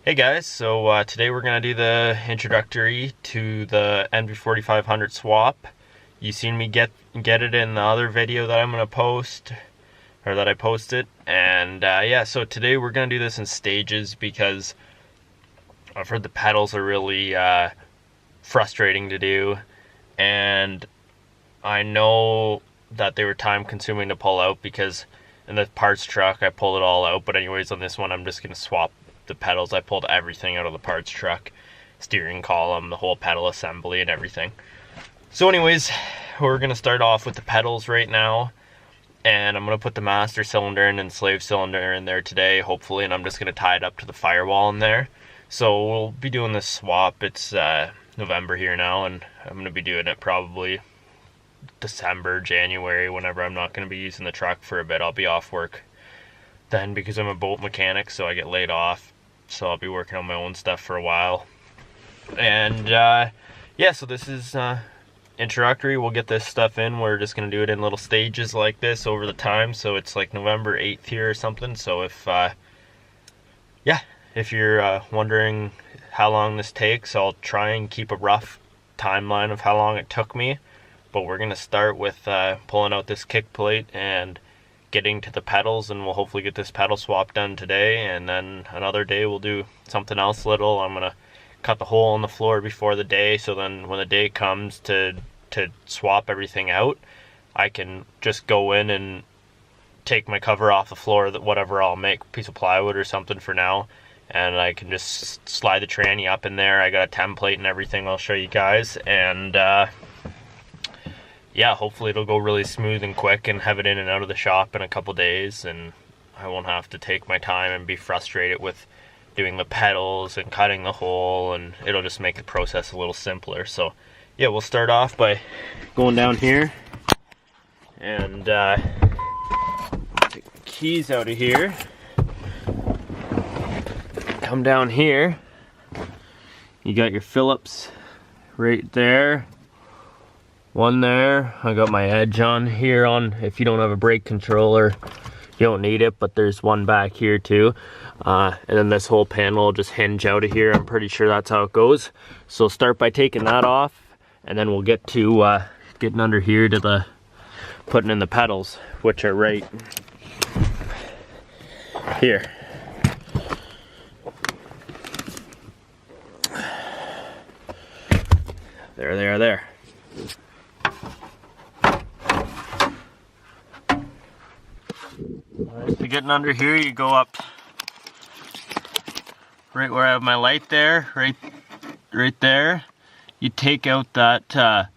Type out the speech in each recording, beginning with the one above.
Hey guys, so today we're going to do the introductory to the NV4500 swap. You seen me get it in the other video that I'm going to post, or that I posted, and yeah, so today we're going to do this in stages because I've heard the pedals are really frustrating to do, and I know that they were time consuming to pull out because in the parts truck I pulled it all out, but anyways on this one I'm just going to swap the pedals. I pulled everything out of the parts truck, steering column, the whole pedal assembly and everything. So anyways, we're going to start off with the pedals right now, and I'm going to put the master cylinder and slave cylinder in there today hopefully, and I'm just going to tie it up to the firewall in there. So we'll be doing this swap. It's November here now, and I'm going to be doing it probably December, January, whenever I'm not going to be using the truck for a bit. I'll be off work then because I'm a boat mechanic, so I get laid off. So I'll be working on my own stuff for a while. And yeah, so this is introductory. We'll get this stuff in. We're just going to do it in little stages like this over the time. So it's like November 8th here or something. So if, yeah, if you're wondering how long this takes, I'll try and keep a rough timeline of how long it took me. But we're going to start with pulling out this kick plate and getting to the pedals, and we'll hopefully get this pedal swap done today, and then another day we'll do something else little. I'm gonna cut the hole in the floor before the day, so then when the day comes to swap everything out, I can just go in and take my cover off the floor, that whatever I'll make, piece of plywood or something for now, and I can just slide the tranny up in there. I got a template and everything I'll show you guys, and yeah, hopefully it'll go really smooth and quick and have it in and out of the shop in a couple days, and I won't have to take my time and be frustrated with doing the pedals and cutting the hole, and it'll just make the process a little simpler. So yeah, we'll start off by going down here and take the keys out of here, come down here, you got your Phillips right there. One there. I got my edge on here on, if you don't have a brake controller, you don't need it, but there's one back here too. And then this whole panel will just hinge out of here. I'm pretty sure that's how it goes. So start by taking that off, and then we'll get to getting under here to the putting in the pedals, which are right here. There they are there. Alright, so getting under here, you go up right where I have my light there, right there. You take out that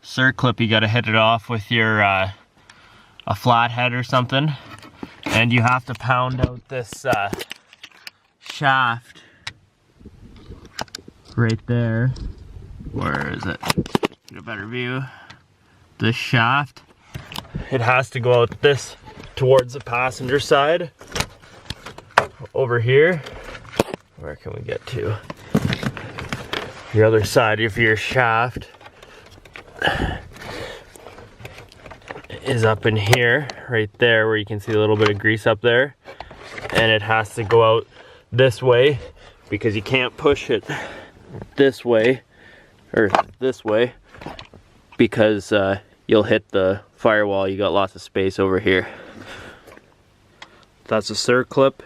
circlip, you gotta hit it off with your a flathead or something, and you have to pound out this shaft right there. Where is it? Get a better view. This shaft, it has to go out this towards the passenger side over here. Where can we get to? The other side of your shaft is up in here, right there, where you can see a little bit of grease up there, and it has to go out this way because you can't push it this way or this way because you'll hit the firewall. You got lots of space over here. That's a circlip.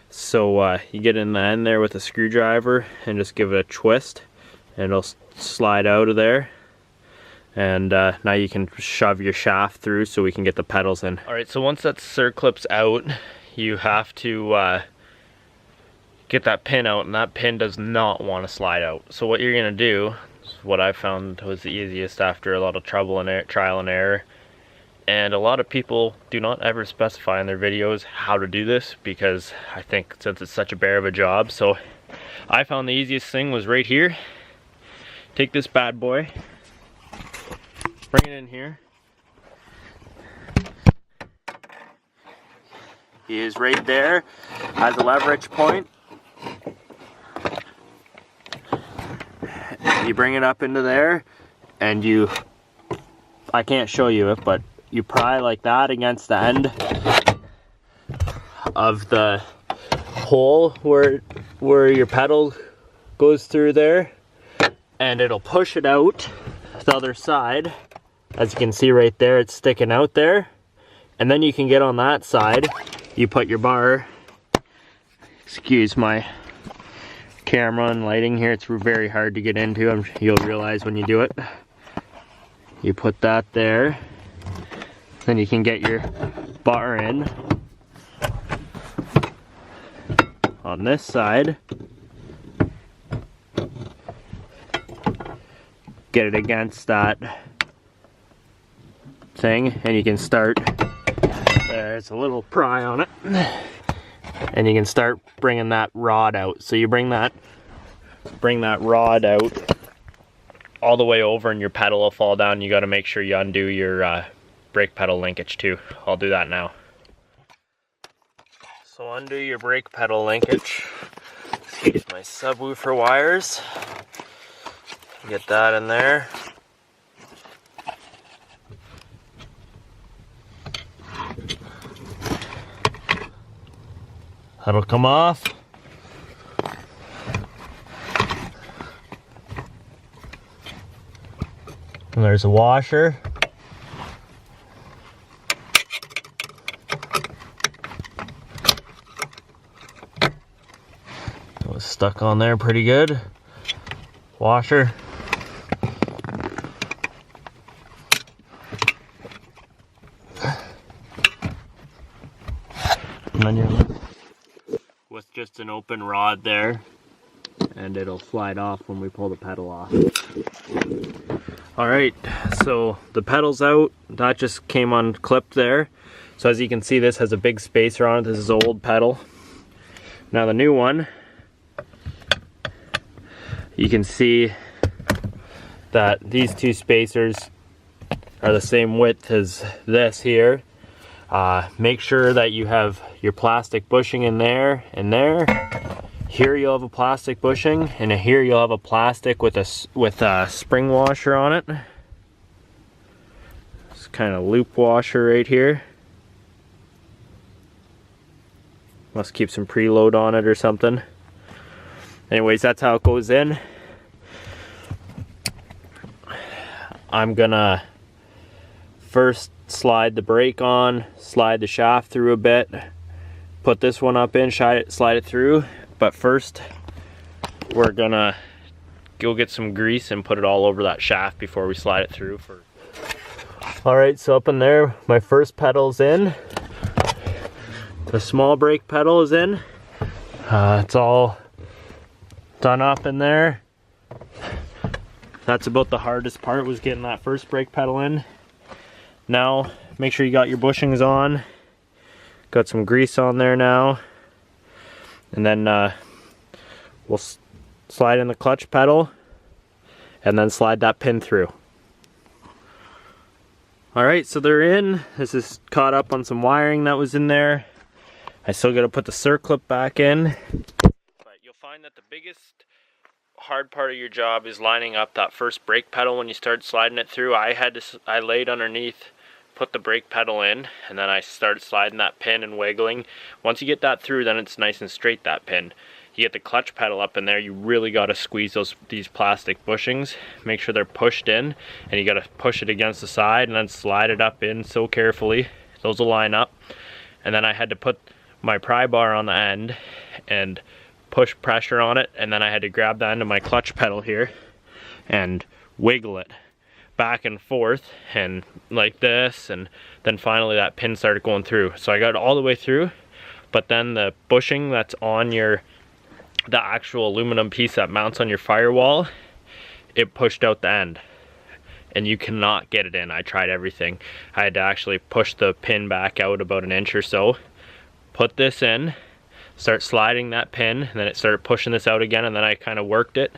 So you get in the end there with a screwdriver and just give it a twist, and it'll slide out of there. And now you can shove your shaft through so we can get the pedals in. Alright, so once that circlip's out, you have to get that pin out, and that pin does not want to slide out. So what you're going to do, what I found was the easiest after a lot of trouble and trial and error, and a lot of people do not ever specify in their videos how to do this, because I think since it's such a bear of a job, so I found the easiest thing was right here. Take this bad boy, bring it in here. He is right there, has a leverage point. You bring it up into there, and you, I can't show you it, but you pry like that against the end of the hole where where your pedal goes through there, and it'll push it out the other side. As you can see right there, it's sticking out there. And then you can get on that side. You put your bar, excuse my camera and lighting here, it's very hard to get into. You'll realize when you do it. You put that there. Then you can get your bar in on this side. Get it against that thing, and you can start. There's a little pry on it, and you can start bringing that rod out. So you bring that rod out all the way over, and your pedal will fall down. You got to make sure you undo your brake pedal linkage too. I'll do that now. So undo your brake pedal linkage. Use my subwoofer wires. Get that in there. That'll come off. And there's a washer. It was stuck on there pretty good. Washer. And then you're with just an open rod there, and it'll slide off when we pull the pedal off. Alright, so the pedal's out. That just came unclipped there. So as you can see, this has a big spacer on it. This is an old pedal. Now the new one, you can see that these two spacers are the same width as this here. Make sure that you have your plastic bushing in there and there. Here you'll have a plastic bushing, and here you'll have a plastic with a spring washer on it. It's kind of loop washer right here. Must keep some preload on it or something. Anyways, that's how it goes in. I'm gonna first slide the brake on, slide the shaft through a bit, put this one up in, slide it through. But first, we're gonna go get some grease and put it all over that shaft before we slide it through. Alright, so up in there, my first pedal's in. The small brake pedal is in. It's all done up in there. That's about the hardest part, was getting that first brake pedal in. Now, make sure you got your bushings on. Got some grease on there now. And then we'll slide in the clutch pedal and then slide that pin through. Alright, so they're in. This is caught up on some wiring that was in there. I still got to put the circlip back in. But you'll find that the biggest hard part of your job is lining up that first brake pedal when you start sliding it through. I laid underneath, put the brake pedal in, and then I started sliding that pin and wiggling. Once you get that through, then it's nice and straight, that pin. You get the clutch pedal up in there, you really got to squeeze these plastic bushings. Make sure they're pushed in, and you got to push it against the side and then slide it up in so carefully. Those will line up. And then I had to put my pry bar on the end and push pressure on it, and then I had to grab the end of my clutch pedal here and wiggle it back and forth and like this, and then finally that pin started going through. So I got it all the way through, but then the bushing that's on the actual aluminum piece that mounts on your firewall, it pushed out the end and you cannot get it in. I tried everything. I had to actually push the pin back out about an inch or so, put this in, start sliding that pin, and then it started pushing this out again, and then I kind of worked it.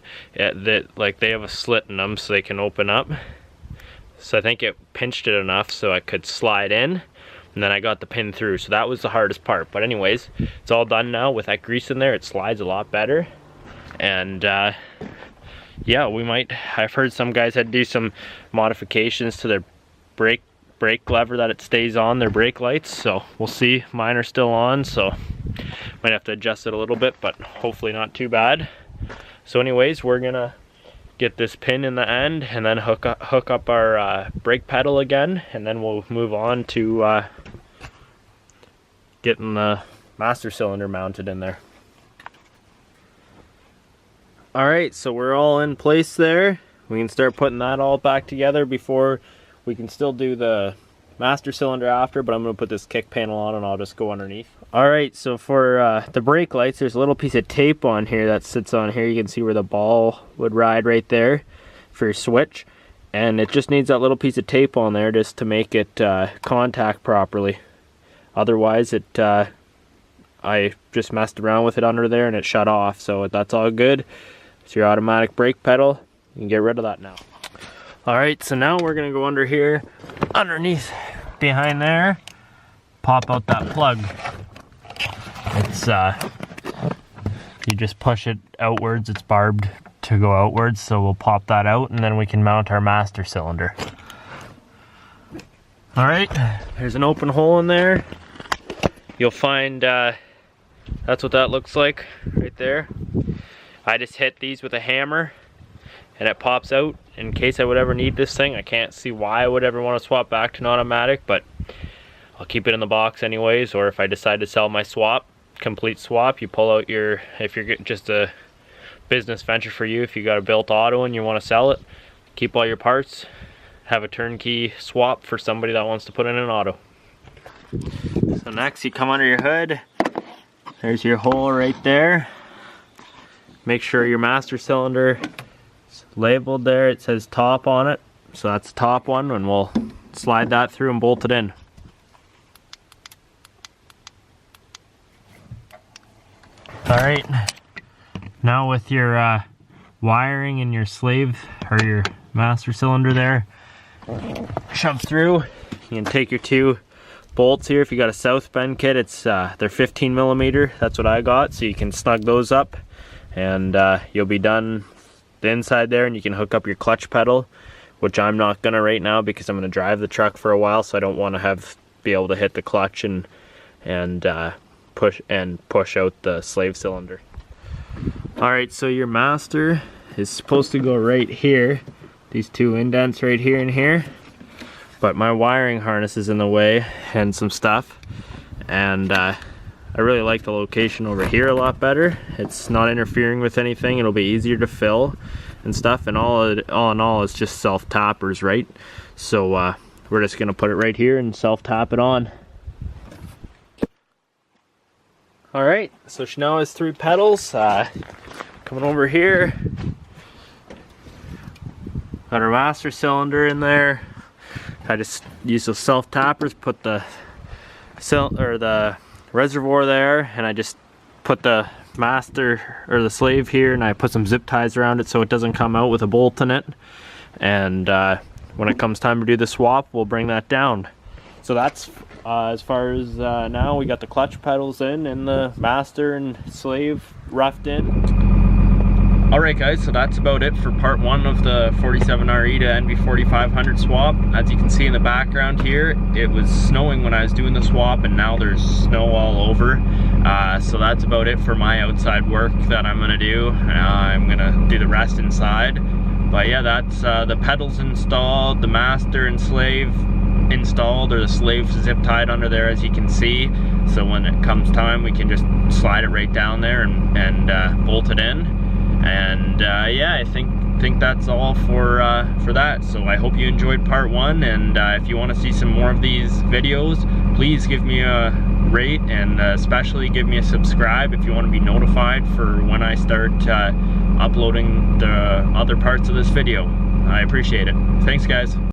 Like they have a slit in them so they can open up. So I think it pinched it enough so I could slide in, and then I got the pin through. So that was the hardest part. But anyways, it's all done now. With that grease in there, it slides a lot better. And yeah, I've heard some guys had to do some modifications to their brake lever that it stays on, their brake lights. So we'll see. Mine are still on, so Might have to adjust it a little bit, but hopefully not too bad. So anyways, we're gonna get this pin in the end and then hook up our brake pedal again, and then we'll move on to getting the master cylinder mounted in there. Alright, so we're all in place there. We can start putting that all back together before we can still do the master cylinder after, but I'm going to put this kick panel on and I'll just go underneath. Alright, so for the brake lights, there's a little piece of tape on here that sits on here. You can see where the ball would ride right there for your switch. And it just needs that little piece of tape on there just to make it contact properly. Otherwise, I just messed around with it under there and it shut off, so that's all good. It's your automatic brake pedal. You can get rid of that now. Alright, so now we're going to go under here, underneath, behind there, pop out that plug. It's, you just push it outwards, it's barbed to go outwards, so we'll pop that out and then we can mount our master cylinder. Alright, there's an open hole in there. You'll find, that's what that looks like right there. I just hit these with a hammer and it pops out in case I would ever need this thing. I can't see why I would ever want to swap back to an automatic, but I'll keep it in the box anyways. Or if I decide to sell my swap, complete swap, you pull out your, if you're getting just a business venture for you, if you got a built auto and you want to sell it, keep all your parts, have a turnkey swap for somebody that wants to put in an auto. So next you come under your hood, there's your hole right there. Make sure your master cylinder is labeled there, it says top on it, so that's the top one, and we'll slide that through and bolt it in. Alright, now with your wiring and your slave, or your master cylinder there shoved through, you can take your two bolts here. If you got a South Bend kit, it's they're 15mm, that's what I got, so you can snug those up and you'll be done the inside there, and you can hook up your clutch pedal, which I'm not gonna right now because I'm gonna drive the truck for a while, so I don't want to be able to hit the clutch and push out the slave cylinder. Alright, so your master is supposed to go right here, these two indents right here and here, but my wiring harness is in the way and some stuff, and I really like the location over here a lot better. It's not interfering with anything, it'll be easier to fill and stuff, and all in all it's just self-tappers, right? So we're just gonna put it right here and self-tap it on. Alright, so she now has 3 pedals. Coming over here, got our master cylinder in there. I just use those self-tappers, put the reservoir there, and I just put the master or the slave here, and I put some zip ties around it so it doesn't come out with a bolt in it. And when it comes time to do the swap, we'll bring that down. So that's as far as now. We got the clutch pedals in and the master and slave roughed in. Alright guys, so that's about it for part 1 of the 47RE to NV4500 swap. As you can see in the background here, it was snowing when I was doing the swap, and now there's snow all over. So that's about it for my outside work that I'm going to do. I'm going to do the rest inside. But yeah, that's the pedals installed, the master and slave installed, or the slave zip tied under there, as you can see. So when it comes time, we can just slide it right down there and bolt it in. And yeah, I think that's all for that. So I hope you enjoyed part 1, and if you want to see some more of these videos, please give me a rate, and especially give me a subscribe if you want to be notified for when I start uploading the other parts of this video. I appreciate it. Thanks guys.